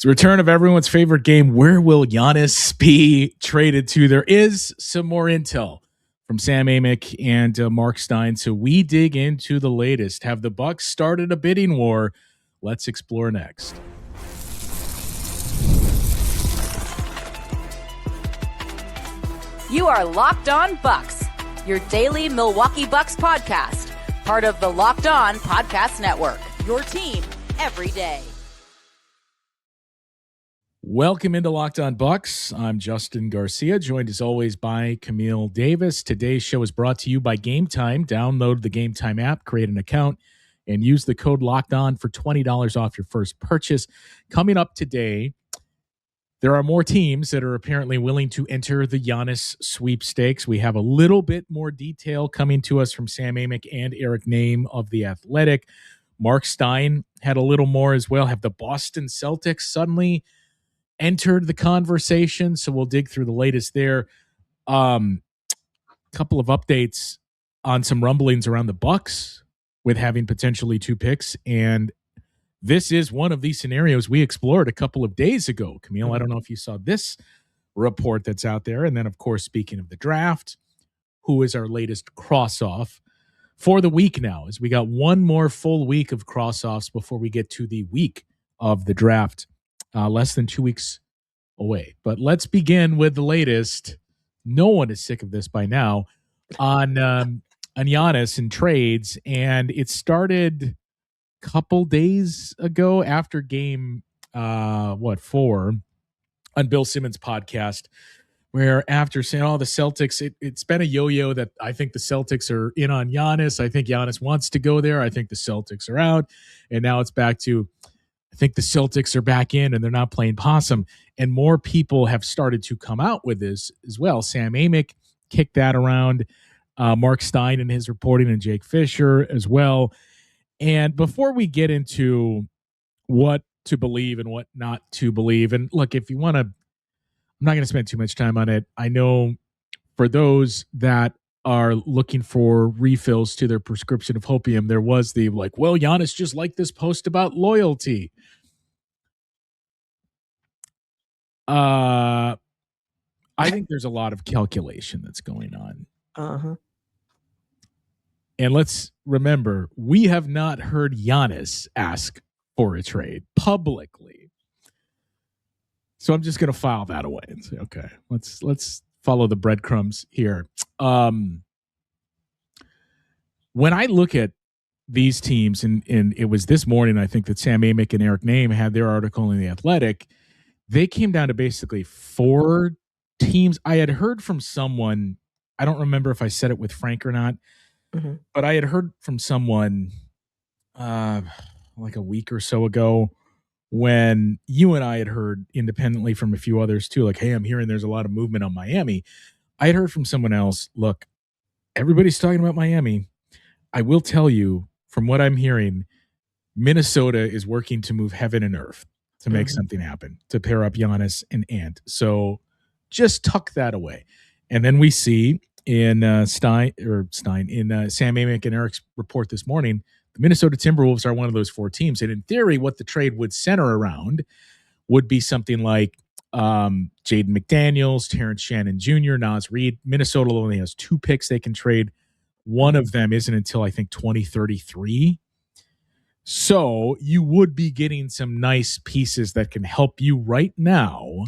the return of everyone's favorite game. Where will Giannis be traded to? There is some more intel from Sam Amick and Marc Stein. So we dig into the latest. Have the Bucks started a bidding war? Let's explore next. You are Locked On Bucks, your daily Milwaukee Bucks podcast, part of the Locked On Podcast Network, your team every day. Welcome into Locked On Bucks. I'm Justin Garcia, joined as always by Camille Davis. Today's show is brought to you by Game Time. Download the Game Time app, create an account, and use the code Locked On for $20 off your first purchase. Coming up today, there are more teams that are apparently willing to enter the Giannis sweepstakes. We have a little bit more detail coming to us from Sam Amick and Eric Nehm of The Athletic. Marc Stein had a little more as well. Have the Boston Celtics suddenly entered the conversation? So we'll dig through the latest there. Couple of updates on some rumblings around the Bucks with having potentially 2 picks, and this is one of these scenarios we explored a couple of days ago. Camille, I don't know if you saw this report that's out there. And then, of course, speaking of the draft, who is our latest cross-off for the week now, as we got one more full week of cross-offs before we get to the week of the draft. Less than 2 weeks away. But let's begin with the latest. No one is sick of this by now on Giannis and trades. And it started a couple days ago after game 4 on Bill Simmons' podcast, where after saying, the Celtics, it's been a yo-yo that I think the Celtics are in on Giannis. I think Giannis wants to go there. I think the Celtics are out. And now it's back to, I think the Celtics are back in and they're not playing possum. And more people have started to come out with this as well. Sam Amick kicked that around, Marc Stein in his reporting, and Jake Fisher as well. And before we get into what to believe and what not to believe, and look, if you want to, I'm not going to spend too much time on it. I know for those that are looking for refills to their prescription of hopium, there was the Giannis just liked this post about loyalty. I think there's a lot of calculation that's going on. And let's remember, we have not heard Giannis ask for a trade publicly. So I'm just going to file that away and say, okay, let's follow the breadcrumbs here. When I look at these teams, and it was this morning, I think, that Sam Amick and Eric Nehm had their article in The Athletic, they came down to basically 4 teams. I had heard from someone, I don't remember if I said it with Frank or not, but I had heard from someone like a week or so ago, when you and I had heard independently from a few others too, like, hey, I'm hearing there's a lot of movement on Miami. I had heard from someone else, look, everybody's talking about Miami. I will tell you, from what I'm hearing, Minnesota is working to move heaven and earth to make something happen, to pair up Giannis and Ant. So just tuck that away. And then we see in Sam Amick and Eric's report this morning, the Minnesota Timberwolves are one of those 4 teams. And in theory, what the trade would center around would be something like Jaden McDaniels, Terrence Shannon Jr., Reid. Minnesota only has 2 picks they can trade. One of them isn't until, I think, 2033. So you would be getting some nice pieces that can help you right now,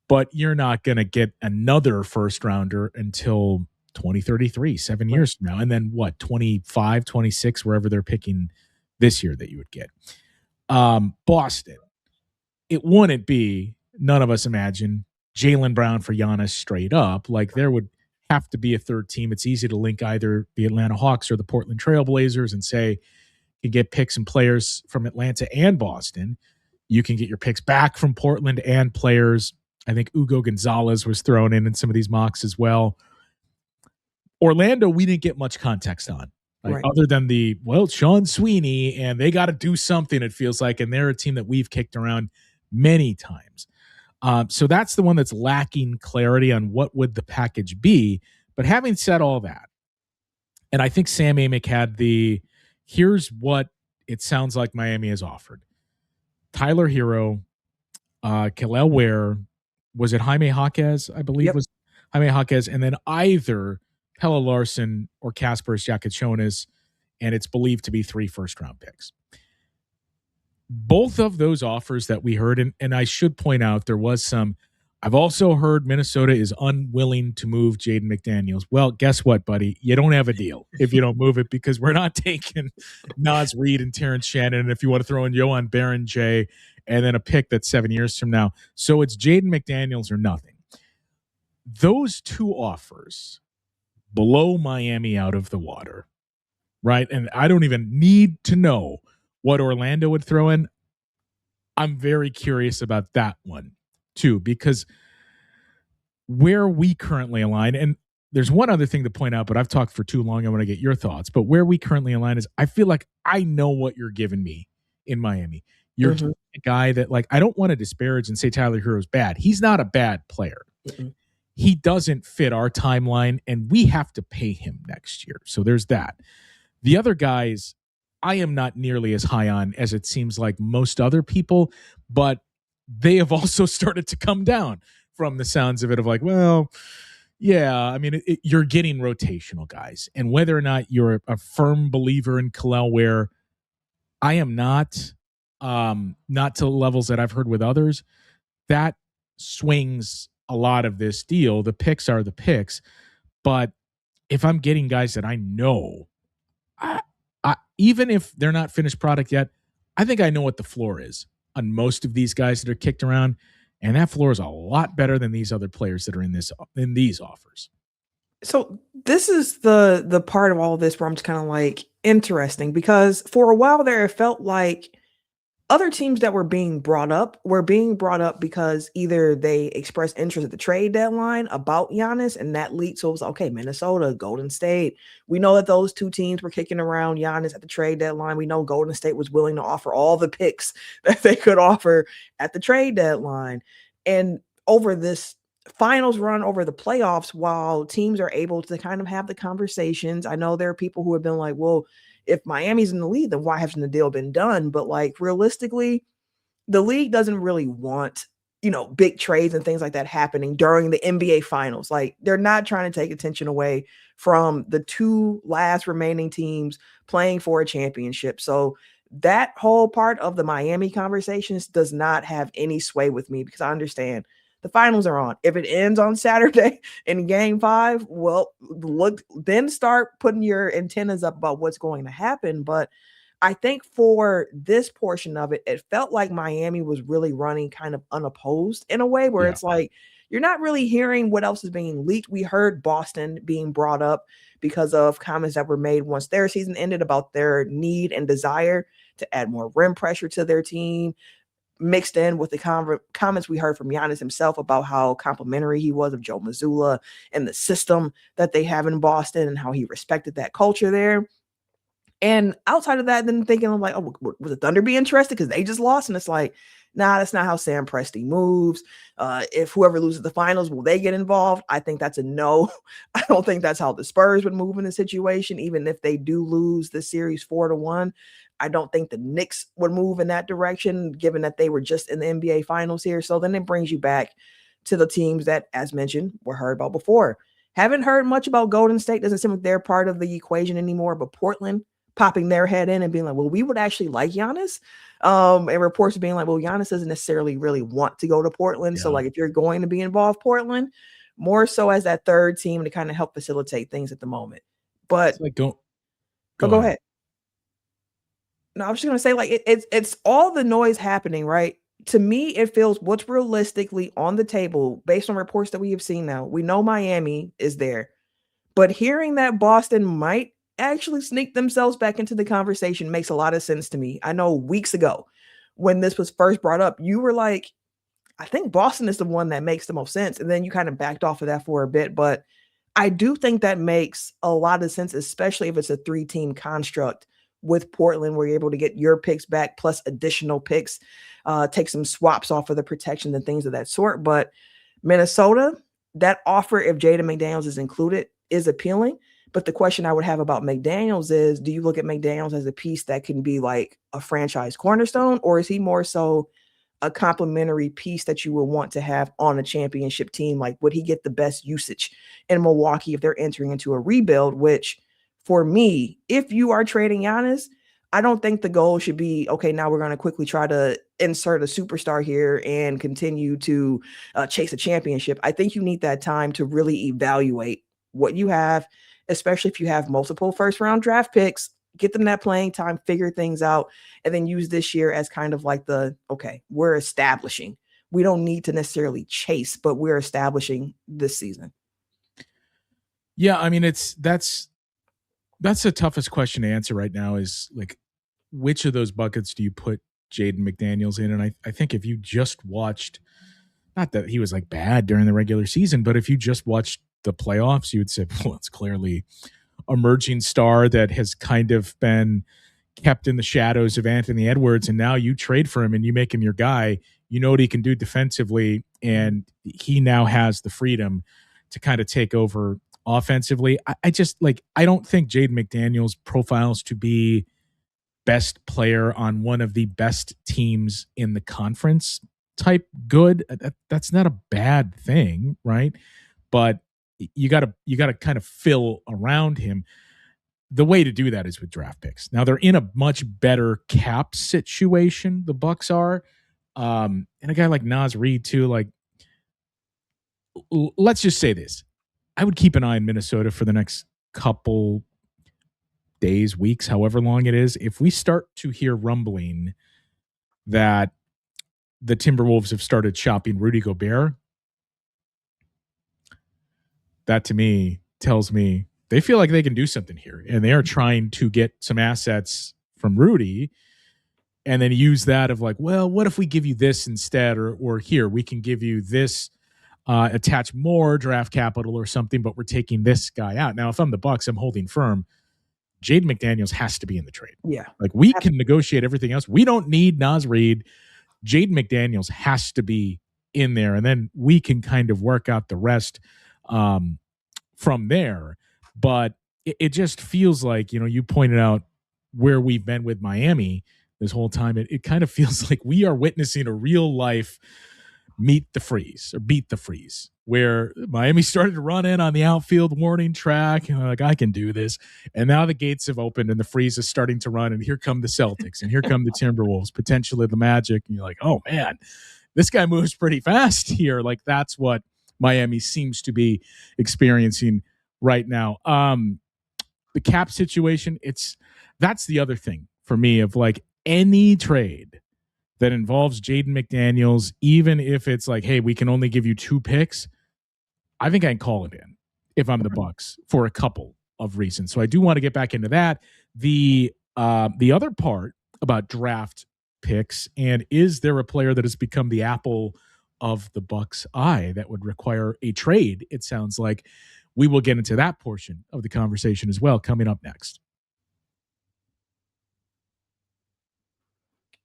but you're not going to get another first rounder until 2033, 7 years from now. And then 25, 26, wherever they're picking this year that you would get. Boston, it wouldn't be, none of us imagine, Jaylen Brown for Giannis straight up. There would have to be a third team. It's easy to link either the Atlanta Hawks or the Portland Trail Blazers and say you can get picks and players from Atlanta and Boston. You can get your picks back from Portland and players. I think Hugo Gonzalez was thrown in some of these mocks as well. Orlando, we didn't get much context on, other than Sean Sweeney, and they got to do something, it feels like, and they're a team that we've kicked around many times. So that's the one that's lacking clarity on what would the package be. But having said all that, and I think Sam Amick had here's what it sounds like Miami has offered. Tyler Herro, Kelel Ware, was it Jaime Jaquez? I believe was Jaime Jaquez, and then either Pelle Larsson or Kaspers Jakachonis, and it's believed to be 3 first-round picks. Both of those offers that we heard, and I should point out there was some. I've also heard Minnesota is unwilling to move Jaden McDaniels. Well, guess what, buddy? You don't have a deal if you don't move it, because we're not taking Naz Reid and Terrence Shannon. And if you want to throw in Johan Barron J and then a pick that's 7 years from now. So it's Jaden McDaniels or nothing. Those two offers blow Miami out of the water, right? And I don't even need to know what Orlando would throw in. I'm very curious about that one too, because where we currently align, and there's one other thing to point out, but I've talked for too long. I want to get your thoughts. But where we currently align is I feel like I know what you're giving me in Miami. You're a guy that, like, I don't want to disparage and say Tyler Herro's bad. He's not a bad player. He doesn't fit our timeline, and we have to pay him next year. So there's that. The other guys, I am not nearly as high on as it seems like most other people, but they have also started to come down from the sounds of it, of like, well, yeah, I mean, you're getting rotational guys. And whether or not you're a firm believer in Kelel Ware, I am not to levels that I've heard with others. That swings a lot of this deal. The picks are the picks. But if I'm getting guys that I know, even if they're not finished product yet, I think I know what the floor is on most of these guys that are kicked around, and that floor is a lot better than these other players that are in these offers. So this is the part of all of this where I'm just kind of like interesting, because for a while there, it felt like other teams that were being brought up because either they expressed interest at the trade deadline about Giannis, and that leaked. So it was okay, Minnesota, Golden State. We know that those two teams were kicking around Giannis at the trade deadline. We know Golden State was willing to offer all the picks that they could offer at the trade deadline. And over this finals run, over the playoffs, while teams are able to kind of have the conversations, I know there are people who have been like, well, if Miami's in the lead, then why hasn't the deal been done? But like, realistically, the league doesn't really want, big trades and things like that happening during the NBA finals. Like, they're not trying to take attention away from the two last remaining teams playing for a championship. So that whole part of the Miami conversations does not have any sway with me, because I understand the finals are on. If it ends on Saturday in game 5, well, then start putting your antennas up about what's going to happen. But I think for this portion of it, it felt like Miami was really running kind of unopposed in a way where it's like, you're not really hearing what else is being leaked. We heard Boston being brought up because of comments that were made once their season ended about their need and desire to add more rim pressure to their team, mixed in with the comments we heard from Giannis himself about how complimentary he was of Joe Mazzulla and the system that they have in Boston and how he respected that culture there. And outside of that, then thinking, I'm like, oh, was the Thunder be interested because they just lost? And it's like, nah, that's not how Sam Presti moves. If whoever loses the finals, will they get involved? I think that's a no. I don't think that's how the Spurs would move in the situation, even if they do lose the series 4-1. I don't think the Knicks would move in that direction, given that they were just in the NBA finals here. So then it brings you back to the teams that, as mentioned, were heard about before. Haven't heard much about Golden State. Doesn't seem like they're part of the equation anymore, but Portland popping their head in and being like, well, we would actually like Giannis. And reports being like, well, Giannis doesn't necessarily really want to go to Portland. So like, if you're going to be involved, Portland, more so as that third team to kind of help facilitate things at the moment. But like, go ahead. No, I was just going to say, like, it's all the noise happening, right? To me, it feels what's realistically on the table based on reports that we have seen now. We know Miami is there, but hearing that Boston might actually sneak themselves back into the conversation makes a lot of sense to me. I know weeks ago when this was first brought up, you were like, I think Boston is the one that makes the most sense. And then you kind of backed off of that for a bit. But I do think that makes a lot of sense, especially if it's a 3-team construct with Portland, where you're able to get your picks back plus additional picks, take some swaps off of the protection and things of that sort. But Minnesota, that offer, if Jaden McDaniels is included, is appealing. But the question I would have about McDaniels is, do you look at McDaniels as a piece that can be like a franchise cornerstone, or is he more so a complementary piece that you would want to have on a championship team? Like, would he get the best usage in Milwaukee if they're entering into a rebuild? Which, for me, if you are trading Giannis, I don't think the goal should be, okay, now we're going to quickly try to insert a superstar here and continue to chase a championship. I think you need that time to really evaluate what you have, especially if you have multiple first-round draft picks. Get them that playing time, figure things out, and then use this year as kind of like okay, we're establishing. We don't need to necessarily chase, but we're establishing this season. Yeah, I mean, that's the toughest question to answer right now is like, which of those buckets do you put Jaden McDaniels in? And I think if you just watched, not that he was like bad during the regular season, but if you just watched the playoffs, you would say, well, it's clearly emerging star that has kind of been kept in the shadows of Anthony Edwards, and now you trade for him and you make him your guy. You know what he can do defensively, and he now has the freedom to kind of take over offensively. I just I don't think Jaden McDaniels profiles to be best player on one of the best teams in the conference type good. That's not a bad thing, right? But you gotta kind of fill around him. The way to do that is with draft picks. Now they're in a much better cap situation, the Bucks are. And a guy like Reid too, let's just say this. I would keep an eye on Minnesota for the next couple days, weeks, however long it is. If we start to hear rumbling that the Timberwolves have started shopping Rudy Gobert, that to me tells me they feel like they can do something here, and they are trying to get some assets from Rudy and then use that of like, well, what if we give you this instead, or here, we can give you this, attach more draft capital or something, but we're taking this guy out. Now, if I'm the Bucks, I'm holding firm. Jaden McDaniels has to be in the trade. Yeah. Like, we can negotiate everything else. We don't need Naz Reid. Jaden McDaniels has to be in there, and then we can kind of work out the rest from there. But it just feels like, you pointed out where we've been with Miami this whole time. It kind of feels like we are witnessing a real life beat the freeze, where Miami started to run in on the outfield warning track, and like, I can do this. And now the gates have opened and the freeze is starting to run, and here come the Celtics and here come the Timberwolves, potentially the Magic. And you're like, oh man, this guy moves pretty fast here. Like, that's what Miami seems to be experiencing right now. The cap situation, that's the other thing for me of like any trade that involves Jaden McDaniels, even if it's like, hey, we can only give you 2 picks, I think I can call it in if I'm the Bucks for a couple of reasons. So I do want to get back into that. The other part about draft picks, and is there a player that has become the apple of the Bucks' eye that would require a trade? It sounds like we will get into that portion of the conversation as well coming up next.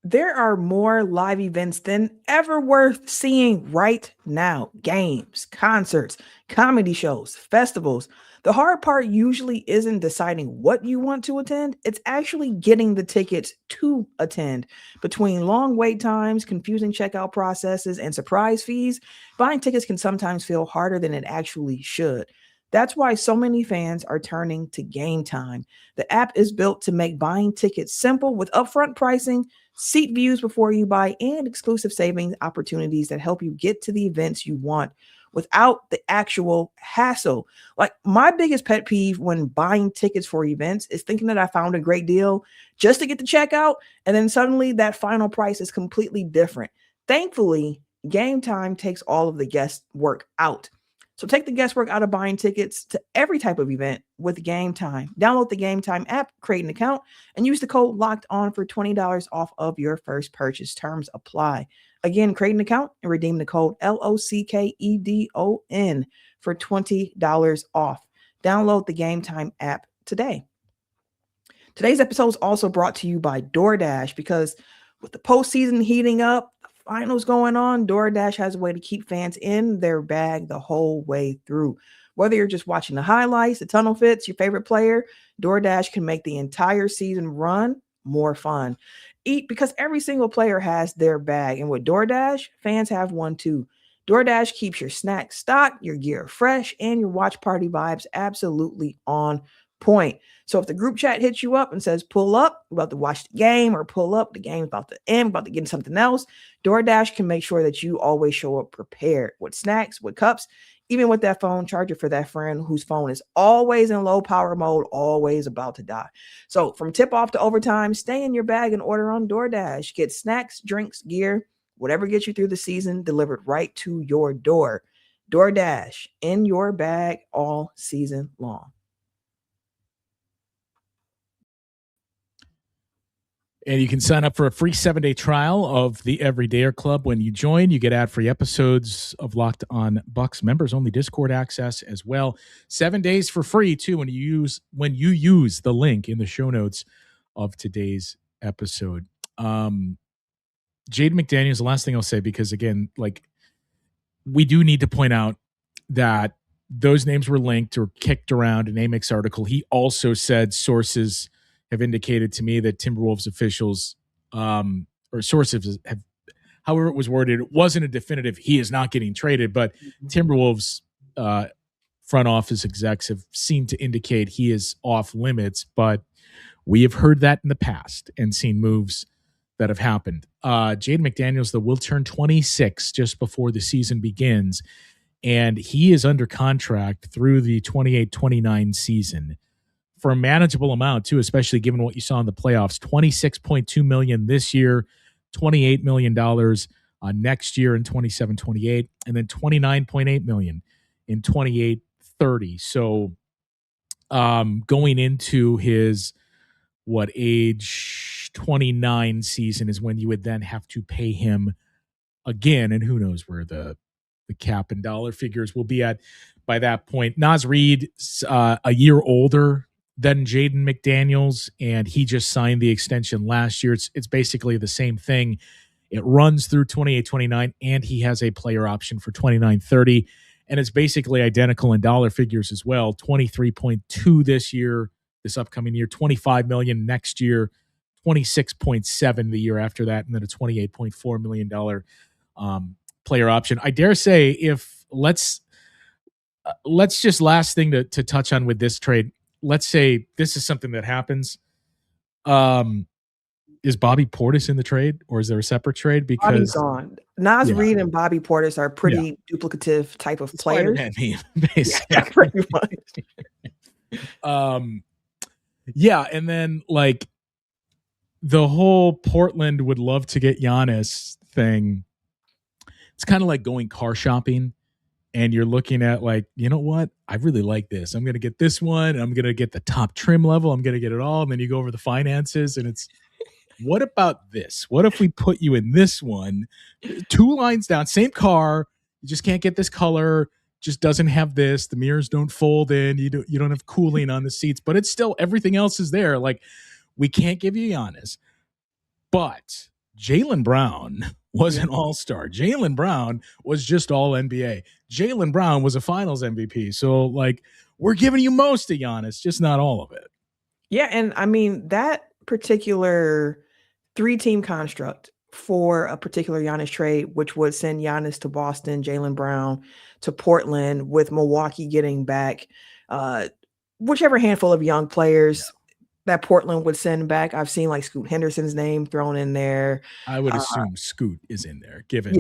There are more live events than ever worth seeing right now. Games, concerts, comedy shows, festivals. The hard part usually isn't deciding what you want to attend. It's actually getting the tickets to attend. Between long wait times, confusing checkout processes, and surprise fees, buying tickets can sometimes feel harder than it actually should. That's why so many fans are turning to Game Time. The app is built to make buying tickets simple with upfront pricing, seat views before you buy, and exclusive savings opportunities that help you get to the events you want without the actual hassle. Like, my biggest pet peeve when buying tickets for events is thinking that I found a great deal just to get the checkout, and then suddenly that final price is completely different. Thankfully, Game Time takes all of the guesswork out. So take the guesswork out of buying tickets to every type of event with Game Time. Download the Game Time app, create an account, and use the code Locked On for $20 off of your first purchase. Terms apply. Again, create an account and redeem the code LOCKEDON for $20 off. Download the Game Time app today. Today's episode is also brought to you by DoorDash, because with the postseason heating up, finals going on, DoorDash has a way to keep fans in their bag the whole way through. Whether you're just watching the highlights, the tunnel fits, your favorite player, DoorDash can make the entire season run more fun. eat because every single player has their bag. And with DoorDash, fans have one too. DoorDash keeps your snacks stocked, your gear fresh, and your watch party vibes absolutely on point. So if the group chat hits you up and says, pull up, we're about to watch the game, or pull up, the game's about to end, about to get into something else, DoorDash can make sure that you always show up prepared with snacks, with cups, even with that phone charger for that friend whose phone is always in low power mode, always about to die. So from tip off to overtime, stay in your bag and order on DoorDash. Get snacks, drinks, gear, whatever gets you through the season delivered right to your door. DoorDash, in your bag all season long. And you can sign up for a free 7-day trial of the Everydayer Club. When you join, you get ad-free episodes of Locked On Bucks, members-only Discord access as well. 7 days for free, too, when you use the link in the show notes of today's episode. Jaden McDaniels, the last thing I'll say, because, again, like, we do need to point out that those names were linked or kicked around in Amick's article. He also said sources have indicated to me that Timberwolves officials or sources have, however it was worded, it wasn't a definitive he is not getting traded, but Timberwolves front office execs have seemed to indicate he is off limits, but we have heard that in the past and seen moves that have happened. Jaden McDaniels, though, will turn 26 just before the season begins, and he is under contract through the 28-29 season for a manageable amount, too, especially given what you saw in the playoffs. $26.2 million this year, $28 million next year in 27-28, and then $29.8 million in 28-30. So going into his, age 29 season is when you would then have to pay him again, and who knows where the cap and dollar figures will be at by that point. Naz Reid, a year older than Jaden McDaniels, and he just signed the extension last year. It's basically the same thing. It runs through 28-29, and he has a player option for 29-30, and it's basically identical in dollar figures as well. 23.2 this year, this upcoming year, 25 million next year, 26.7 the year after that, and then a $28.4 million player option. I dare say, if let's just last thing to touch on with this trade. Let's say this is something that happens. Is Bobby Portis in the trade, or is there a separate trade? Because Bobby's gone. Naz Reid and Bobby Portis are pretty duplicative type of players. Meme, basically. Yeah, pretty much. And then like the whole Portland would love to get Giannis thing. It's kind of like going car shopping. And you're looking at like, you know what? I really like this. I'm going to get this one. I'm going to get the top trim level. I'm going to get it all. And then you go over the finances and it's, what about this? What if we put you in this one? 2 lines down, same car. You just can't get this color. Just doesn't have this. The mirrors don't fold in. You don't have cooling on the seats, but it's still, everything else is there. Like, we can't give you Giannis, but Jaylen Brown was an all-star. Jaylen Brown was just all NBA. Jaylen Brown was a finals MVP. So, like, we're giving you most of Giannis, just not all of it. Yeah, and I mean, that particular 3-team construct for a particular Giannis trade, which would send Giannis to Boston, Jaylen Brown to Portland, with Milwaukee getting back whichever handful of young players that Portland would send back. I've seen like Scoot Henderson's name thrown in there. I would assume Scoot is in there, given.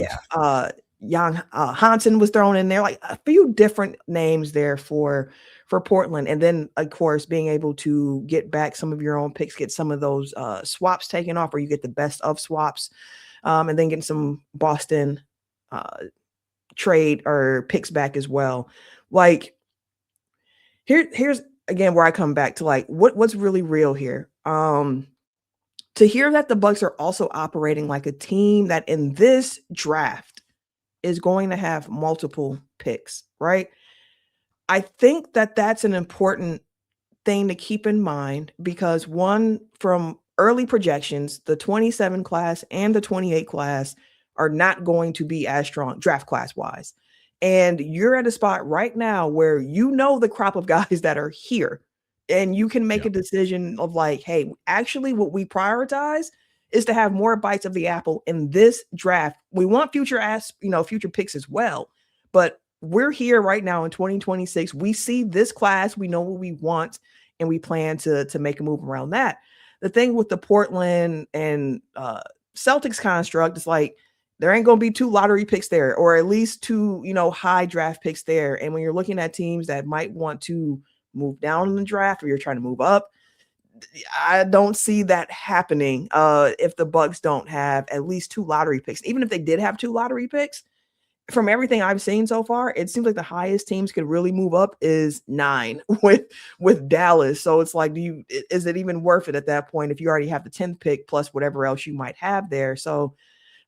Jan Hansen was thrown in there, like a few different names there for Portland. And then, of course, being able to get back some of your own picks, get some of those swaps taken off, or you get the best of swaps, and then getting some Boston trade or picks back as well. Like, here's again where I come back to like what's really real here. To hear that the Bucks are also operating like a team that in this draft is going to have multiple picks, right? I think that that's an important thing to keep in mind, because one, from early projections, the 27 class and the 28 class are not going to be as strong draft class wise. And you're at a spot right now where you know the crop of guys that are here, and you can make a decision of like, hey, actually what we prioritize is to have more bites of the apple in this draft. We want future future picks as well, but we're here right now in 2026. We see this class, we know what we want, and we plan to make a move around that. The thing with the Portland and Celtics construct is like there ain't going to be 2 lottery picks there, or at least 2, high draft picks there. And when you're looking at teams that might want to move down in the draft or you're trying to move up, I don't see that happening if the Bucks don't have at least 2 lottery picks. Even if they did have 2 lottery picks, from everything I've seen so far, it seems like the highest teams could really move up is 9 with Dallas. So it's like, is it even worth it at that point if you already have the 10th pick plus whatever else you might have there? So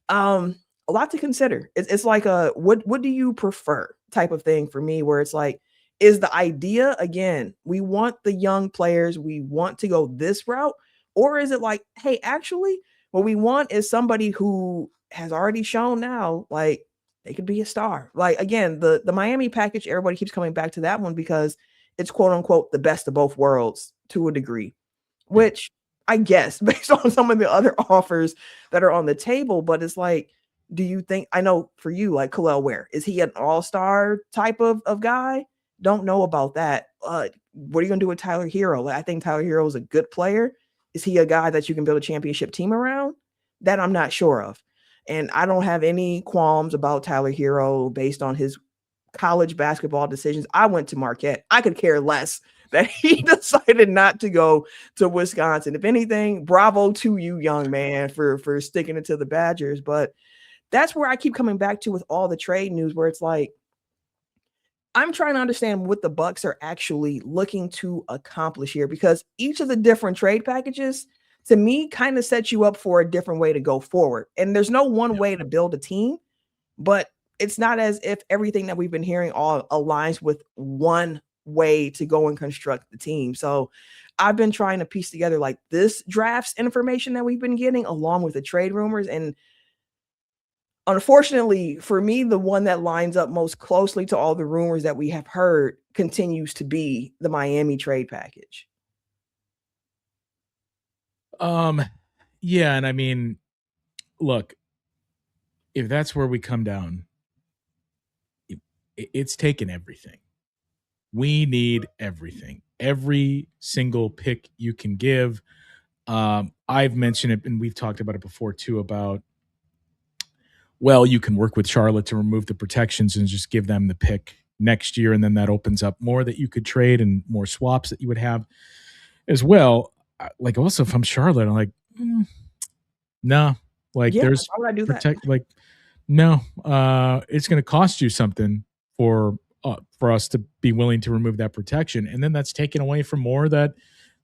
a lot to consider. It's like what do you prefer type of thing for me, where it's like, is the idea, again, we want the young players, we want to go this route, or is it like, hey, actually what we want is somebody who has already shown now, like, they could be a star. Like, again, the Miami package, everybody keeps coming back to that one because it's quote unquote the best of both worlds to a degree, which I guess based on some of the other offers that are on the table. But it's like, do you think, I know for you, like Khalil Ware, is he an all-star type of guy? Don't know about that. What are you going to do with Tyler Herro? Like, I think Tyler Herro is a good player. Is he a guy that you can build a championship team around? That I'm not sure of. And I don't have any qualms about Tyler Herro based on his college basketball decisions. I went to Marquette. I could care less that he decided not to go to Wisconsin. If anything, bravo to you, young man, for sticking it to the Badgers. But that's where I keep coming back to with all the trade news, where it's like, I'm trying to understand what the Bucks are actually looking to accomplish here, because each of the different trade packages, to me, kind of sets you up for a different way to go forward. And there's no one way to build a team, but it's not as if everything that we've been hearing all aligns with one way to go and construct the team. So I've been trying to piece together like this draft's information that we've been getting along with the trade rumors. And unfortunately for me, the one that lines up most closely to all the rumors that we have heard continues to be the Miami trade package. Yeah, and I mean, look, if that's where we come down, it's taken everything. We need everything. Every single pick you can give. I've mentioned it, and we've talked about it before too, about, well, you can work with Charlotte to remove the protections and just give them the pick next year, and then that opens up more that you could trade and more swaps that you would have as well. Like, also, if I'm Charlotte, I'm like, no. Like, Yeah, there's why would I do that? like, no. It's going to cost you something for us to be willing to remove that protection, and then that's taken away from more that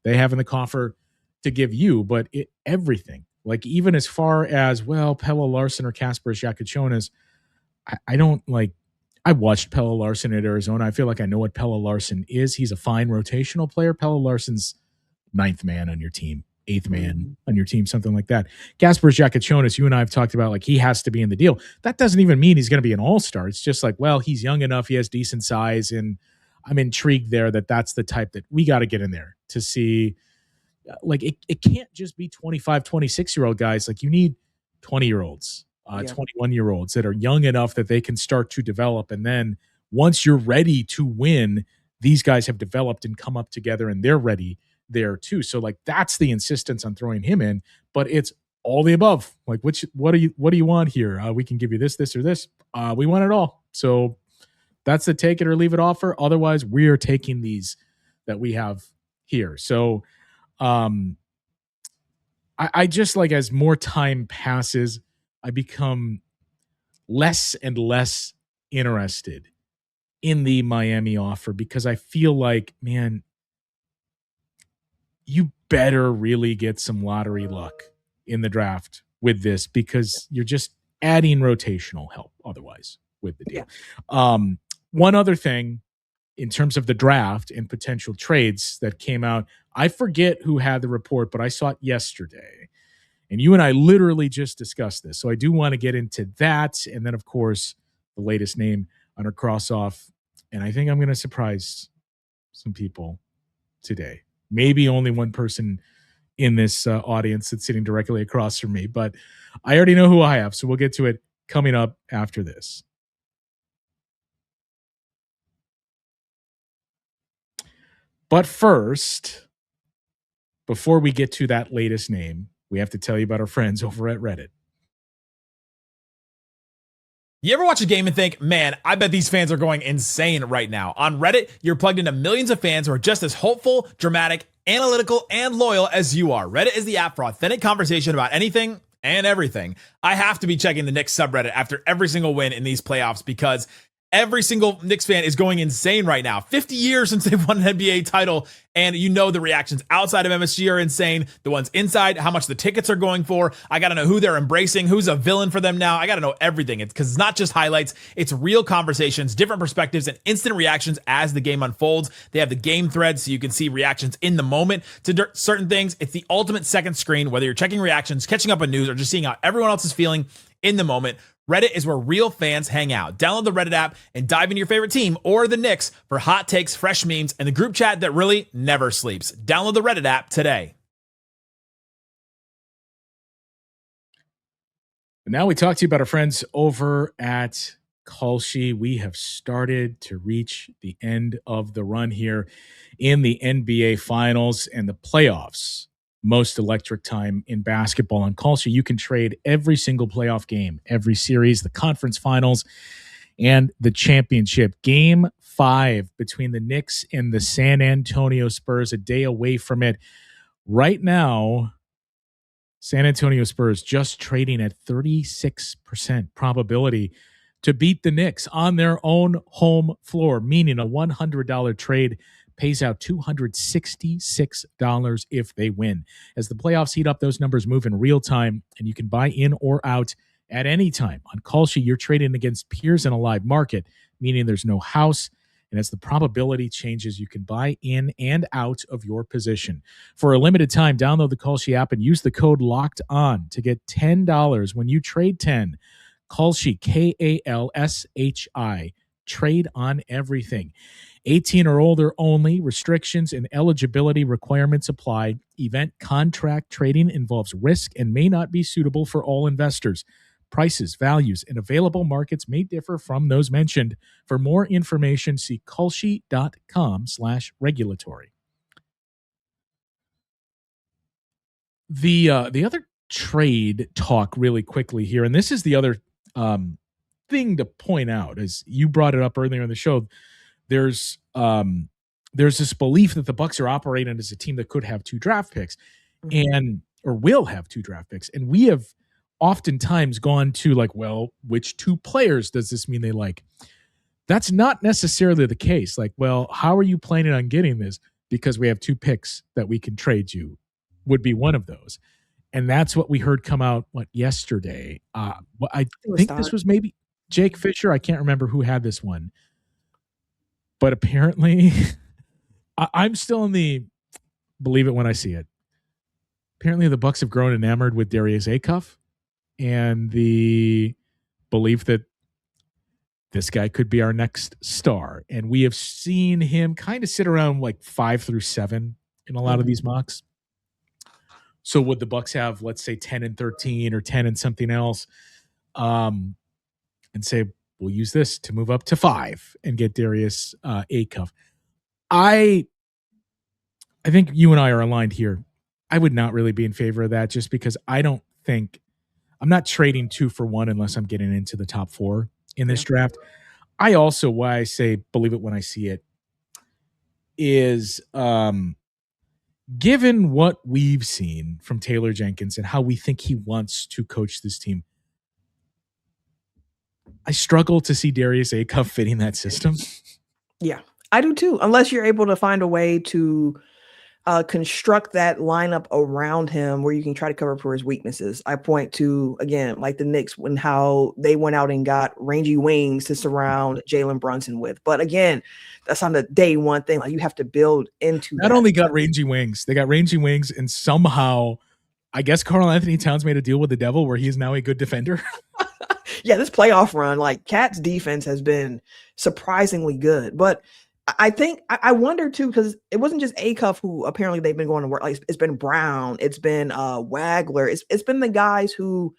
they have in the coffer to give you. But everything, like, even as far as, well, Pelle Larsson or Kasper Jakachonis, I don't like. I watched Pelle Larsson at Arizona. I feel like I know what Pelle Larsson is. He's a fine rotational player. Pelle Larsson's 9th man on your team, 8th man on your team, something like that. Kasper Jakachonis, you and I have talked about, like, he has to be in the deal. That doesn't even mean he's going to be an all-star. It's just like, well, he's young enough, he has decent size, and I'm intrigued there that's the type that we got to get in there to see. Like, it can't just be 25, 26-year-old guys. Like, you need 20-year-olds, 21-year-olds that are young enough that they can start to develop. And then once you're ready to win, these guys have developed and come up together and they're ready there too. So, like, that's the insistence on throwing him in, but it's all the above. Like, what do you want here? We can give you this, or this. We want it all. So that's the take it or leave it offer. Otherwise, we are taking these that we have here. So I just, like, as more time passes, I become less and less interested in the Miami offer, because I feel like, man, you better really get some lottery luck in the draft with this, because you're just adding rotational help otherwise with the deal. One other thing in terms of the draft and potential trades that came out, I forget who had the report, but I saw it yesterday. And you and I literally just discussed this. So I do want to get into that. And then, of course, the latest name on our cross-off. And I think I'm going to surprise some people today. Maybe only one person in this audience that's sitting directly across from me, but I already know who I have, so we'll get to it coming up after this. But first, before we get to that latest name, we have to tell you about our friends over at Reddit. You ever watch a game and think, man, I bet these fans are going insane right now? On Reddit, you're plugged into millions of fans who are just as hopeful, dramatic, analytical, and loyal as you are. Reddit is the app for authentic conversation about anything and everything. I have to be checking the Knicks subreddit after every single win in these playoffs because every single Knicks fan is going insane right now. 50 years since they've won an NBA title, and you know the reactions outside of MSG are insane. The ones inside, how much the tickets are going for. I got to know who they're embracing, who's a villain for them now. I got to know everything. It's because it's not just highlights. It's real conversations, different perspectives, and instant reactions as the game unfolds. They have the game threads so you can see reactions in the moment to certain things. It's the ultimate second screen, whether you're checking reactions, catching up on news, or just seeing how everyone else is feeling in the moment. Reddit is where real fans hang out. Download the Reddit app and dive into your favorite team or the Knicks for hot takes, fresh memes, and the group chat that really never sleeps. Download the Reddit app today. Now we talk to you about our friends over at Kalshi. We have started to reach the end of the run here in the NBA Finals and the playoffs. Most electric time in basketball on Kalshi. You can trade every single playoff game, every series, the conference finals, and the championship. Game 5 between the Knicks and the San Antonio Spurs, a day away from it. Right now, San Antonio Spurs just trading at 36% probability to beat the Knicks on their own home floor, meaning a $100 trade pays out $266 if they win. As the playoffs heat up, those numbers move in real time, and you can buy in or out at any time. On Kalshi, you're trading against peers in a live market, meaning there's no house, and as the probability changes, you can buy in and out of your position. For a limited time, download the Kalshi app and use the code LOCKEDON to get $10 when you trade 10. Kalshi, Kalshi. Trade on everything. 18 or older only. Restrictions and eligibility requirements apply. Event contract trading involves risk and may not be suitable for all investors. Prices, values, and available markets may differ from those mentioned. For more information, see kalshi.com/regulatory. The other trade talk really quickly here, and this is the other thing to point out, as you brought it up earlier in the show. There's this belief that the Bucks are operating as a team that could have 2 draft picks or will have 2 draft picks. And we have oftentimes gone to like, well, which 2 players does this mean they like? That's not necessarily the case. Like, well, how are you planning on getting this? Because we have 2 picks that we can trade you would be one of those. And that's what we heard come out yesterday. I think this was maybe Jake Fisher. I can't remember who had this one. But apparently, I'm still in the believe it when I see it. Apparently, the Bucks have grown enamored with Darius Acuff and the belief that this guy could be our next star. And we have seen him kind of sit around like 5 through 7 in a lot of these mocks. So would the Bucks have, let's say, 10 and 13 or 10 and something else, and say, we'll use this to move up to 5 and get Darius Acuff. I think you and I are aligned here. I would not really be in favor of that, just because I'm not trading 2 for 1 unless I'm getting into the top 4 in this draft. I also, why I say believe it when I see it, is given what we've seen from Taylor Jenkins and how we think he wants to coach this team, I struggle to see Darius Acuff fitting that system. Yeah, I do too. Unless you're able to find a way to construct that lineup around him where you can try to cover for his weaknesses. I point to, again, like the Knicks, when how they went out and got rangy wings to surround Jalen Brunson with. But again, that's on the day one thing. Like, you have to build into Not only got rangy wings, they got rangy wings, and somehow, I guess Karl Anthony Towns made a deal with the devil where he's now a good defender. Yeah, this playoff run, like, Cat's defense has been surprisingly good. But I think I wonder too, because it wasn't just Acuff who apparently they've been going to work. Like it's been Brown, it's been Wagler, it's been the guys who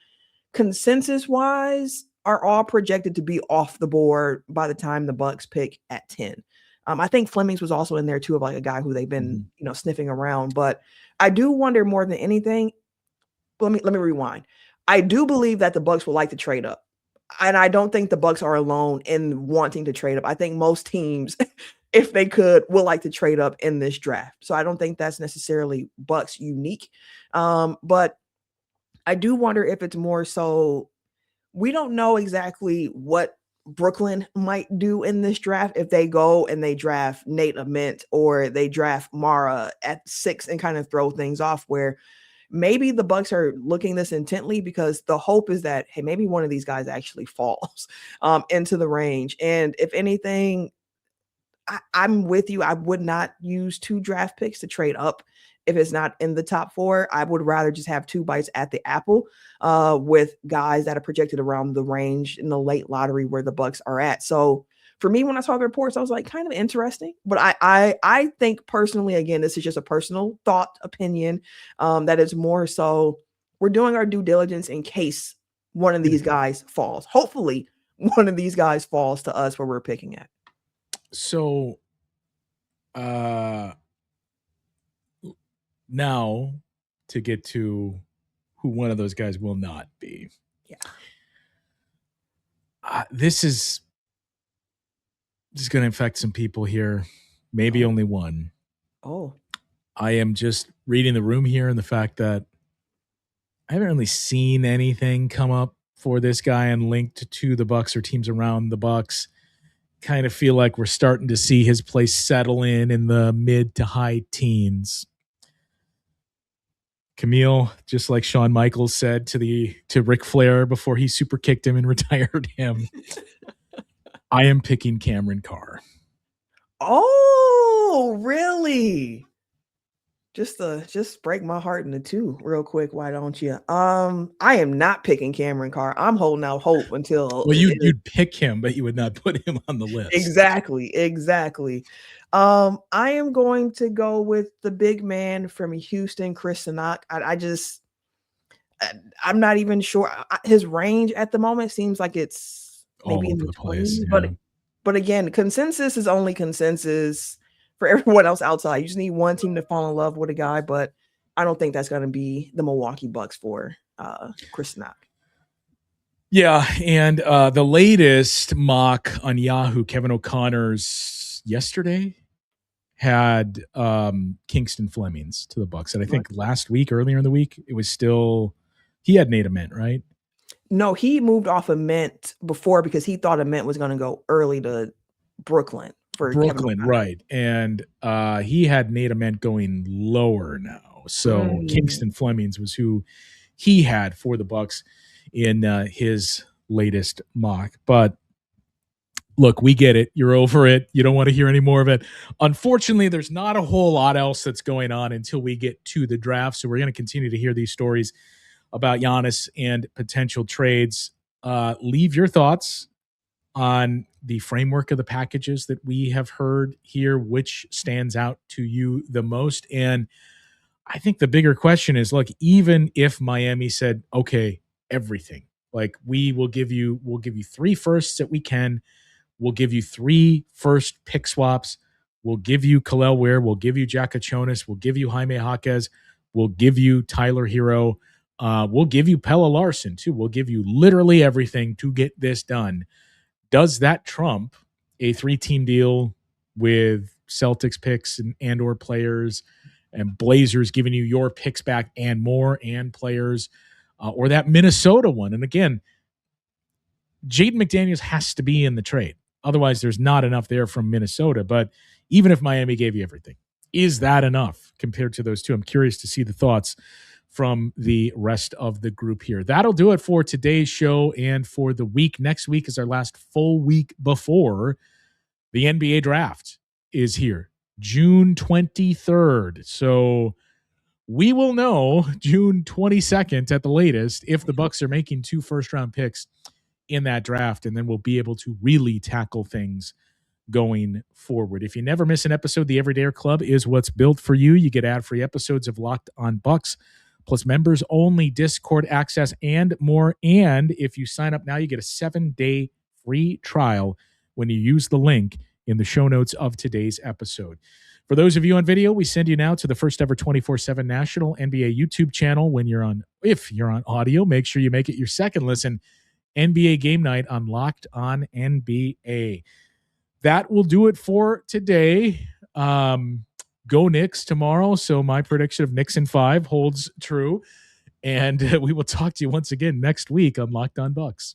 consensus wise are all projected to be off the board by the time the Bucks pick at 10. I think Flemings was also in there too, of like a guy who they've been sniffing around. But I do wonder more than anything. Let me rewind. I do believe that the Bucks would like to trade up. And I don't think the Bucks are alone in wanting to trade up. I think most teams, if they could, would like to trade up in this draft. So I don't think that's necessarily Bucks unique. But I do wonder if it's more so we don't know exactly what Brooklyn might do in this draft if they go and they draft Nate Ament or they draft Mara at 6 and kind of throw things off where maybe the Bucks are looking this intently because the hope is that, hey, maybe one of these guys actually falls into the range. And if anything, I'm with you. I would not use 2 draft picks to trade up if it's not in the top 4. I would rather just have 2 bites at the apple with guys that are projected around the range in the late lottery where the Bucks are at. So for me, when I saw the reports, I was like, kind of interesting. But I think personally, again, this is just a personal thought, opinion, that is more so we're doing our due diligence in case one of these guys falls. Hopefully, one of these guys falls to us where we're picking at. So, now to get to who one of those guys will not be. Yeah. This is going to affect some people here. Maybe only one. Oh. I am just reading the room here and the fact that I haven't really seen anything come up for this guy and linked to the Bucks or teams around the Bucks. Kind of feel like we're starting to see his play settle in the mid to high teens. Camille, just like Shawn Michaels said to Ric Flair before he super kicked him and retired him, I am picking Cameron Carr. Oh, really? Just break my heart into 2 real quick. Why don't you? I am not picking Cameron Carr. I'm holding out hope until. Well, you'd pick him, but you would not put him on the list. Exactly. I am going to go with the big man from Houston, Chris Sinak. I'm not even sure. His range at the moment seems like it's maybe in the 20s, yeah. But again, consensus is only consensus for everyone else outside. You just need one team to fall in love with a guy, but I don't think that's going to be the Milwaukee Bucks for Chris Sinak. Yeah, and the latest mock on Yahoo, Kevin O'Connor's yesterday, had Kingston Flemings to the Bucks. And I think last week, earlier in the week, it was still he had Nate Ament, right? No, he moved off Ament before because he thought Ament was going to go early to Brooklyn. Right. And he had Nate Ament going lower now. So Kingston Flemings was who he had for the Bucks in his latest mock. But look, we get it. You're over it. You don't want to hear any more of it. Unfortunately, there's not a whole lot else that's going on until we get to the draft. So we're going to continue to hear these stories about Giannis and potential trades. Leave your thoughts on the framework of the packages that we have heard here, which stands out to you the most. And I think the bigger question is, look, even if Miami said, okay, everything, like we'll give you 3 firsts that we can, we'll give you 3 first pick swaps, we'll give you Kel'el Ware, we'll give you Jack Achonis, we'll give you Jaime Jaquez, we'll give you Tyler Herro, we'll give you Pella Larson too, we'll give you literally everything to get this done. Does that trump a 3-team deal with Celtics picks and or players and Blazers giving you your picks back and more and players, or that Minnesota one? And again, Jaden McDaniels has to be in the trade. Otherwise, there's not enough there from Minnesota. But even if Miami gave you everything, is that enough compared to those 2? I'm curious to see the thoughts from the rest of the group here. That'll do it for today's show and for the week. Next week is our last full week before the NBA draft is here, June 23rd. So we will know June 22nd at the latest if the Bucks are making 2 first-round picks in that draft, and then we'll be able to really tackle things going forward. If you never miss an episode, the Everydayer Club is what's built for you. You get ad-free episodes of Locked on Bucks, plus members-only Discord access and more. And if you sign up now, you get a 7-day free trial when you use the link in the show notes of today's episode. For those of you on video, we send you now to the first ever 24/7 national NBA YouTube channel. If you're on audio, make sure you make it your second listen. NBA Game Night on Locked on NBA. That will do it for today. Go Knicks tomorrow. So my prediction of Knicks in 5 holds true. And we will talk to you once again next week on Locked on Bucks.